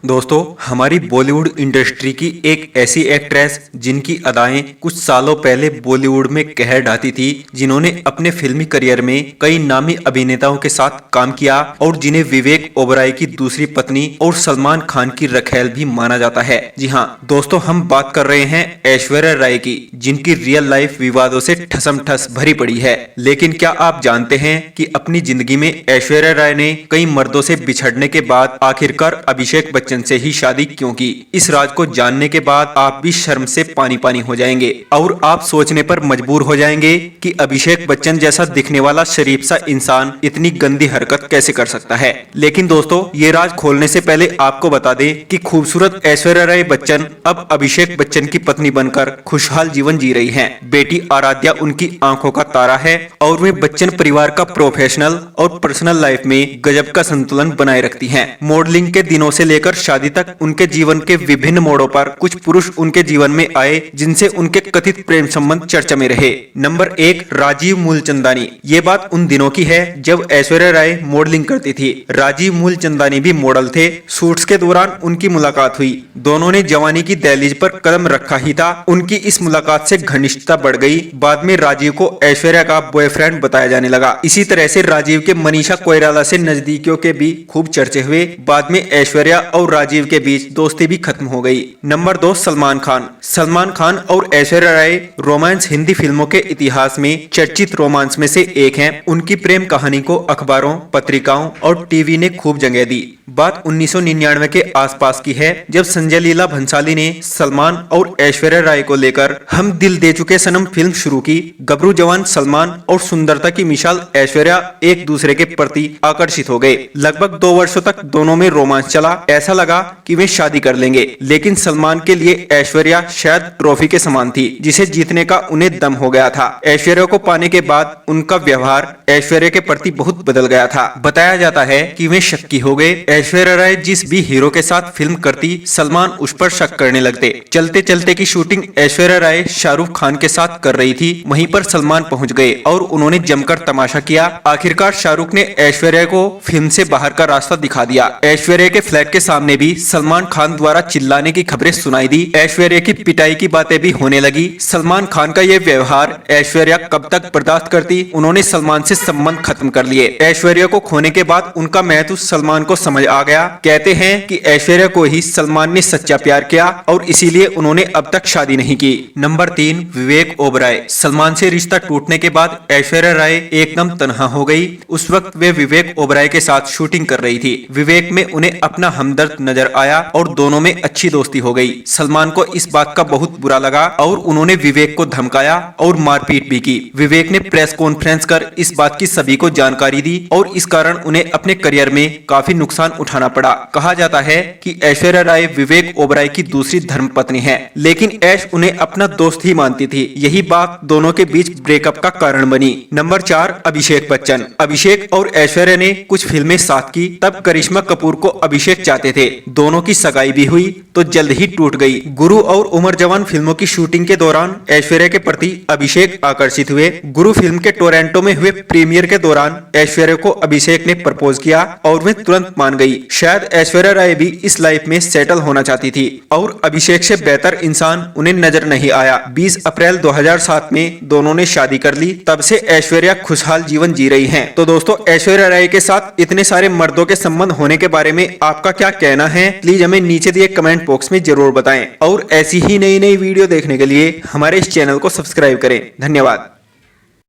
दोस्तों, हमारी बॉलीवुड इंडस्ट्री की एक ऐसी एक्ट्रेस जिनकी अदाएं कुछ सालों पहले बॉलीवुड में कहर ढाती थी, जिन्होंने अपने फिल्मी करियर में कई नामी अभिनेताओं के साथ काम किया और जिन्हें विवेक ओबराय की दूसरी पत्नी और सलमान खान की रखेल भी माना जाता है। जी हाँ दोस्तों, हम बात कर रहे हैं ऐश्वर्या राय की, जिनकी रियल लाइफ विवादों से ठसम ठस भरी पड़ी है। लेकिन क्या आप जानते हैं कि अपनी जिंदगी में ऐश्वर्या राय ने कई मर्दों से बिछड़ने के बाद आखिरकार अभिषेक बच्चन से ही शादी क्यों की? इस राज को जानने के बाद आप भी शर्म से पानी पानी हो जाएंगे और आप सोचने पर मजबूर हो जाएंगे कि अभिषेक बच्चन जैसा दिखने वाला शरीफ सा इंसान इतनी गंदी हरकत कैसे कर सकता है। लेकिन दोस्तों, ये राज खोलने से पहले आपको बता दें कि खूबसूरत ऐश्वर्या राय बच्चन अब अभिषेक बच्चन की पत्नी बनकर खुशहाल जीवन जी रही हैं। बेटी आराध्या उनकी आंखों का तारा है और वे बच्चन परिवार का प्रोफेशनल और पर्सनल लाइफ में गजब का संतुलन बनाए रखती हैं। मॉडलिंग के दिनों से लेकर शादी तक उनके जीवन के विभिन्न मोड़ों पर कुछ पुरुष उनके जीवन में आए, जिनसे उनके कथित प्रेम संबंध चर्चा में रहे। नंबर 1, राजीव मूलचंदानी। ये बात उन दिनों की है जब ऐश्वर्या राय मॉडलिंग करती थी। राजीव मूलचंदानी भी मॉडल थे। शूट्स के दौरान उनकी मुलाकात हुई। दोनों ने जवानी की दहलीज पर कदम रखा ही था। उनकी इस मुलाकात से घनिष्ठता बढ़ गई। बाद में राजीव को ऐश्वर्या का बॉयफ्रेंड बताया जाने लगा। इसी तरह से राजीव के मनीषा कोइराला से नजदीकियों के भी खूब चर्चे हुए। बाद में ऐश्वर्या और राजीव के बीच दोस्ती भी खत्म हो गई। नंबर 2, सलमान खान। सलमान खान और ऐश्वर्या राय रोमांस हिंदी फिल्मों के इतिहास में चर्चित रोमांस में से एक हैं। उनकी प्रेम कहानी को अखबारों, पत्रिकाओं और टीवी ने खूब जगह दी। बात 1999 के आसपास की है, जब संजय लीला भंसाली ने सलमान और ऐश्वर्या राय को लेकर हम दिल दे चुके सनम फिल्म शुरू की। गबरू जवान सलमान और सुंदरता की मिसाल ऐश्वर्या एक दूसरे के प्रति आकर्षित हो गए। लगभग 2 वर्षों तक दोनों में रोमांस चला। ऐसा लगा कि वे शादी कर लेंगे, लेकिन सलमान के लिए ऐश्वर्या शायद ट्रॉफी के समान थी, जिसे जीतने का उन्हें दम हो गया था। ऐश्वर्या को पाने के बाद उनका व्यवहार ऐश्वर्या के प्रति बहुत बदल गया था। बताया जाता है कि वे शक्की हो गए। ऐश्वर्या राय जिस भी हीरो के साथ फिल्म करती, सलमान उस पर शक करने लगते। चलते चलते की शूटिंग ऐश्वर्या राय शाहरुख खान के साथ कर रही थी। वहीं पर सलमान पहुंच गए और उन्होंने जमकर तमाशा किया। आखिरकार शाहरुख ने ऐश्वर्या को फिल्म से बाहर का रास्ता दिखा दिया। ऐश्वर्या के फ्लैट के सामने भी सलमान खान द्वारा चिल्लाने की खबरें सुनाई दी। ऐश्वर्या की पिटाई की बातें भी होने लगी। सलमान खान का ये व्यवहार ऐश्वर्या कब तक बर्दाश्त करती? उन्होंने सलमान से संबंध खत्म कर लिए। ऐश्वर्या को खोने के बाद उनका महत्व सलमान को समझ आ गया। कहते हैं कि ऐश्वर्या को ही सलमान ने सच्चा प्यार किया और इसीलिए उन्होंने अब तक शादी नहीं की। नंबर 3, विवेक ओबराय। सलमान से रिश्ता टूटने के बाद ऐश्वर्या राय एकदम तन्हा हो गई। उस वक्त वे विवेक ओबराय के साथ शूटिंग कर रही थी। विवेक में उन्हें अपना हमदर्द नजर आया और दोनों में अच्छी दोस्ती हो गई। सलमान को इस बात का बहुत बुरा लगा और उन्होंने विवेक को धमकाया और मारपीट भी की। विवेक ने प्रेस कॉन्फ्रेंस कर इस बात की सभी को जानकारी दी और इस कारण उन्हें अपने करियर में काफी नुकसान उठाना पड़ा। कहा जाता है कि ऐश्वर्या राय विवेक ओबराय की दूसरी धर्मपत्नी है, लेकिन ऐश उन्हें अपना दोस्त ही मानती थी। यही बात दोनों के बीच ब्रेकअप का कारण बनी। नंबर 4, अभिषेक बच्चन। अभिषेक और ऐश्वर्या ने कुछ फिल्में साथ की। तब करिश्मा कपूर को अभिषेक चाहते थे। दोनों की सगाई भी हुई तो जल्द ही टूट गई। गुरु और उमर जवान फिल्मों की शूटिंग के दौरान ऐश्वर्या के प्रति अभिषेक आकर्षित हुए। गुरु फिल्म के टोरंटो में हुए प्रीमियर के दौरान ऐश्वर्या को अभिषेक ने प्रपोज किया और वे तुरंत मान गई। शायद ऐश्वर्या राय भी इस लाइफ में सेटल होना चाहती थी और अभिषेक से बेहतर इंसान उन्हें नजर नहीं आया। 20 अप्रैल 2007 में दोनों ने शादी कर ली। तब से ऐश्वर्या खुशहाल जीवन जी रही हैं। तो दोस्तों, ऐश्वर्या राय के साथ इतने सारे मर्दों के संबंध होने के बारे में आपका क्या कहना है? प्लीज हमें नीचे दिए कमेंट बॉक्स में जरूर बताएं और ऐसी ही नई नई वीडियो देखने के लिए हमारे इस चैनल को सब्सक्राइब करें। धन्यवाद।